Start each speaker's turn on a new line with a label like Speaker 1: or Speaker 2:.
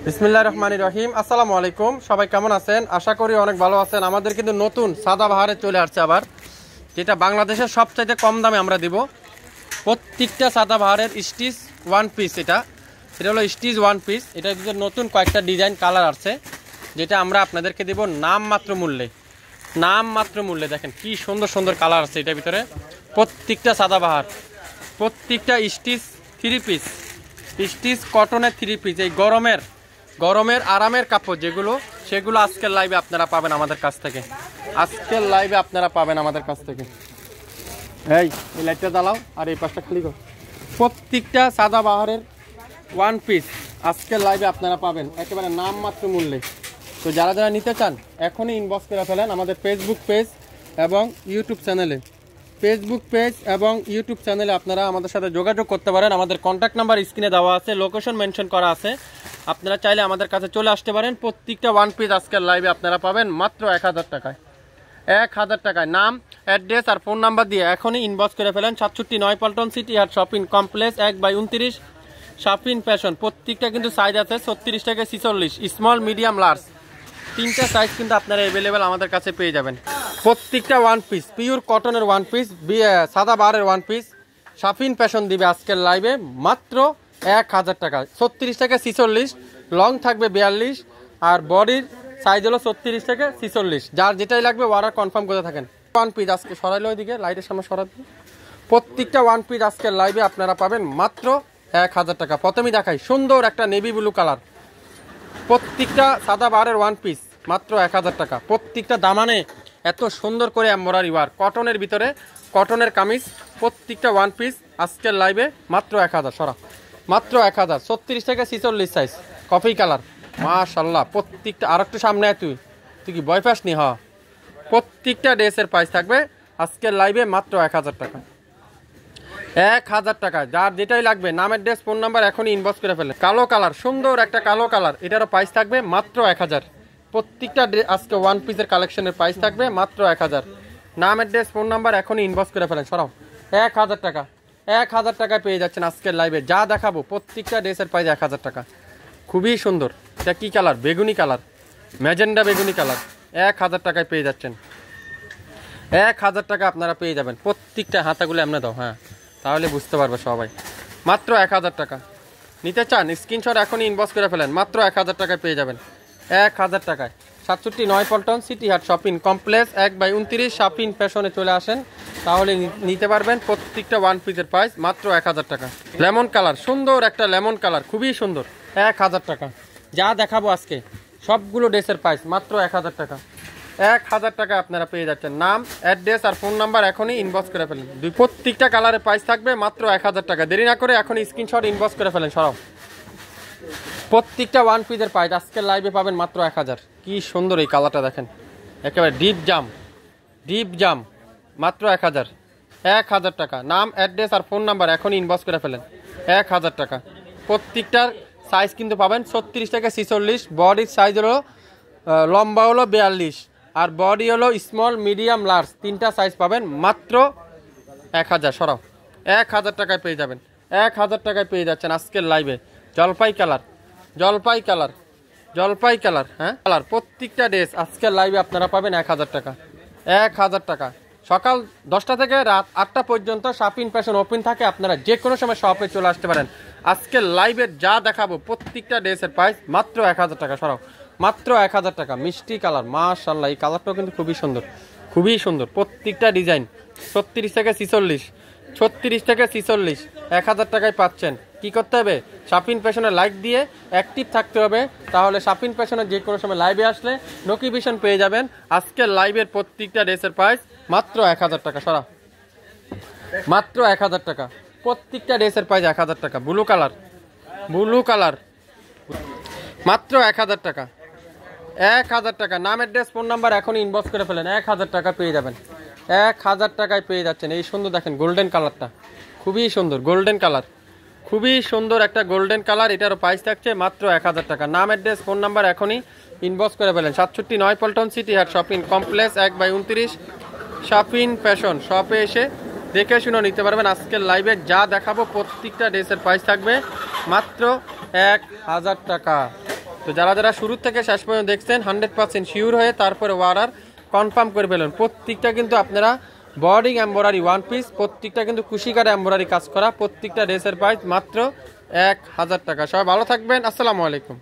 Speaker 1: বিসমিল্লাহির রহমানির রহিম। আসসালামু আলাইকুম, সবাই কেমন আছেন? আশা করি অনেক ভালো আছেন। আমাদের কিন্তু নতুন সাদাবাহারে চলে আসছে আবার, যেটা বাংলাদেশের সবচাইতে কম দামে আমরা দিব। প্রত্যেকটা সাদাবাহারের স্টিচ ওয়ান পিস, এটা হলো স্টিচ ওয়ান পিস। এটার ভিতরে নতুন কয়েকটা ডিজাইন কালার আসছে, যেটা আমরা আপনাদেরকে দিব নামমাত্র মূল্যে। দেখেন কি সুন্দর সুন্দর কালার আছে এটার ভিতরে। প্রত্যেকটা সাদাবাহার, প্রত্যেকটা স্টিচ থ্রি পিস, স্টিচ কটনের থ্রি পিস। এই গরমের আরামের কাপড় যেগুলো, সেগুলো আজকের লাইভে আপনারা পাবেন আমাদের কাছ থেকে। এই লাইটটা জ্বালাও আর এই পাশটা খালি কর। প্রত্যেকটা সাদাবাহারের ওয়ান পিস আজকের লাইভে আপনারা পাবেন একেবারে নামমাত্র মূল্যে। তো যারা যারা নিতে চান এখনই ইনবক্স করে ফেলেন আমাদের ফেসবুক পেজ এবং ইউটিউব চ্যানেলে আপনারা আমাদের সাথে যোগাযোগ করতে পারেন। আমাদের কন্ট্যাক্ট নাম্বার স্ক্রিনে দেওয়া আছে, লোকেশন মেনশন করা আছে। আপনারা চাইলে আমাদের কাছে চলে আসতে পারেন। প্রত্যেকটা ওয়ান পিস আজকের লাইভে আপনারা পাবেন মাত্র 1000 টাকায়। 1000 টাকায়। নাম, অ্যাড্রেস আর ফোন নাম্বার দিয়ে এখনই ইনবক্স করে ফেলেন। 67 পল্টন সিটি হাট শপিং কমপ্লেক্স 1/29 শাফিন ফ্যাশন। প্রত্যেকটা কিন্তু সাইজ আছে 36 থেকে 46, স্মল মিডিয়াম লার্জ, তিনটা সাইজ কিন্তু আপনারা অ্যাভেলেবেল আমাদের কাছে পেয়ে যাবেন। প্রত্যেকটা ওয়ান পিস পিওর কটনের ওয়ান পিস, সাদাবাহারের ওয়ান পিস শাফিন ফ্যাশন দিবে আজকের লাইভে মাত্র 1000 টাকা। 36 থেকে 46, লং থাকবে 42, আর বডির সাইজ হলো 36 থেকে 46। যার যেটাই লাগবে অর্ডার কনফার্ম করে থাকেন। ওয়ান পিস আজকে সরাইলো ওইদিকে, লাইটের সামনে সরাতে। প্রত্যেকটা ওয়ান পিস আজকের লাইভে আপনারা পাবেন মাত্র 1000 টাকা। প্রথমেই দেখাই সুন্দর একটা নেভি ব্লু কালার। প্রত্যেকটা সাদাবাহারের ওয়ান পিস মাত্র 1000 টাকা। প্রত্যেকটা দামানে এত সুন্দর করে এমব্রয়ডারি ওয়ার্ক, কটনের ভিতরে কটনের কামিজ। প্রত্যেকটা ওয়ান পিস আজকের লাইভে মাত্র 1000 সরা, মাত্র 1000। 36 থেকে 46 সাইজ, কফি কালার, মাশাআল্লাহ। প্রত্যেকটা আর একটু সামনে তুই কি ভয় পাস নি? প্রত্যেকটা ড্রেসের প্রাইস থাকবে আজকের লাইভে মাত্র 1000 টাকা। 1000 টাকা। যার যেটাই লাগবে নাম, অ্যাড্রেস, ফোন নাম্বার এখনই ইনবক্স করে ফেলেন। কালো কালার, সুন্দর একটা কালো কালার, এটারও প্রাইস থাকবে মাত্র 1000। প্রত্যেকটা আজকে ওয়ান পিসের কালেকশনের প্রাইস থাকবে মাত্র 1000। নাম, অ্যাড্রেস, ফোন নাম্বার এখনই ইনবক্স করে ফেলেন। সরাও। 1000 টাকা। 1000 টাকায় পেয়ে যাচ্ছেন আজকের লাইভে যা দেখাবো। প্রত্যেকটা ড্রেসের প্রাইস 1000 টাকা। খুবই সুন্দর। এটা কি কালার? বেগুনি কালার, ম্যাজেন্ডা বেগুনি কালার। 1000 টাকায় পেয়ে যাচ্ছেন। 1000 টাকা আপনারা পেয়ে যাবেন। প্রত্যেকটা হাতাগুলো এমনি দাও, তাহলে বুঝতে পারবে সবাই। মাত্র 1000 টাকা। নিতে চান স্ক্রিনশট এখনই ইনবক্স করে ফেলেন। মাত্র 1000 টাকায় পেয়ে যাবেন। 1000 টাকায়। 67 পল্টন সিটি হাট শপিং কমপ্লেক্স 1/29 শাফিন ফ্যাশনে চলে আসেন, তাহলে নিতে পারবেন। প্রত্যেকটা ওয়ান পিসের প্রাইস মাত্র 1000 টাকা। লেমন কালার, সুন্দর একটা লেমন কালার, খুবই সুন্দর। 1000 টাকা। যা দেখাবো আজকে সবগুলো ড্রেসের প্রাইস মাত্র 1000 টাকা। 1000 টাকা আপনারা পেয়ে যাচ্ছেন। নাম, অ্যাড্রেস আর ফোন নাম্বার এখনই ইনবক্স করে ফেলেন। প্রত্যেকটা কালারের প্রাইস থাকবে মাত্র 1000 টাকা। দেরি না করে এখনই স্ক্রিনশট ইনবক্স করে ফেলেন। সরাও। প্রত্যেকটা ওয়ান পিসের প্রাইস আজকের লাইভে পাবেন মাত্র 1000। কি সুন্দর এই কালারটা দেখেন, একেবারে ডিপ জাম, মাত্র 1000। 1000 টাকা। নাম, অ্যাড্রেস আর ফোন নাম্বার এখনই ইনবক্স করে ফেলেন। 1000 টাকা। প্রত্যেকটার সাইজ কিন্তু পাবেন 36 থেকে 46। বডির সাইজ হলো, লম্বা হলো 42, আর বডি হলো স্মল মিডিয়াম লার্জ, তিনটা সাইজ পাবেন মাত্র 1000। সরাও। 1000 টাকায় পেয়ে যাবেন। 1000 টাকায় পেয়ে যাচ্ছেন আজকের লাইভে। জলপাই কালার, কালার। প্রত্যেকটা ড্রেস আজকের লাইভে আপনারা পাবেন 1000 টাকা। 1000 টাকা। সকাল 10টা থেকে রাত 8টা পর্যন্ত শাফিন ফ্যাশন ওপেন থাকে। আপনারা যে কোনো সময় শপে চলে আসতে পারেন। আজকের লাইভের যা দেখাবো প্রত্যেকটা ড্রেসের প্রাইস মাত্র 1000 টাকা। সরাও। মাত্র 1000 টাকা। মিষ্টি কালার, মাশাআল্লাহ। এই কালারটাও কিন্তু খুবই সুন্দর। প্রত্যেকটা ডিজাইন 36 থেকে 46, 1000 টাকায় পাচ্ছেন। কি করতে হবে? শাফিন ফ্যাশনের লাইক দিয়ে অ্যাক্টিভ থাকতে হবে, তাহলে শাফিন ফ্যাশনের যে কোনো সময় লাইভে আসলে নোটিফিকেশন পেয়ে যাবেন। আজকের লাইভের প্রত্যেকটা ড্রেসের প্রাইস মাত্র 1000 টাকা। সরা। মাত্র 1000 টাকা। প্রত্যেকটা ড্রেসের প্রাইস 1000 টাকা। ব্লু কালার, মাত্র 1000 টাকা। 1000 টাকা। নাম, অ্যাড্রেস, ফোন নাম্বার এখনই ইনবক্স করে ফেলেন। 1000 টাকা পেয়ে যাবেন। 1000 টাকায় পেয়ে যাচ্ছেন। এই সুন্দর দেখেন গোল্ডেন কালারটা, খুবই সুন্দর গোল্ডেন কালার, খুবই সুন্দর একটা গোল্ডেন কালার। এটারও প্রাইস থাকছে মাত্র 1000 টাকা। নাম, অ্যাড্রেস, ফোন নাম্বার এখনই ইনবক্স করে ফেলেন। 67 পল্টন সিটি হাট শপিং কমপ্লেক্স 1/29 শাফিন ফ্যাশন। শপে এসে দেখে শুনে নিতে পারবেন। আজকের লাইভে যা দেখাবো প্রত্যেকটা ড্রেসের প্রাইস থাকবে মাত্র 1000 টাকা। তো যারা যারা শুরু থেকে শেষ পর্যন্ত দেখছেন 100% শিওর হয়ে তারপরে অর্ডার কনফার্ম করে ফেলুন। প্রত্যেকটা কিন্তু আপনারা বর্ডিং এমব্রয়ডারি ওয়ান পিস, প্রত্যেকটা কিন্তু কুশিকারে এমব্রয়ডারি কাজ করা, প্রত্যেকটা ড্রেসের প্রাইস মাত্র 1000 টাকা। সবাই ভালো থাকবেন, আসসালামু আলাইকুম।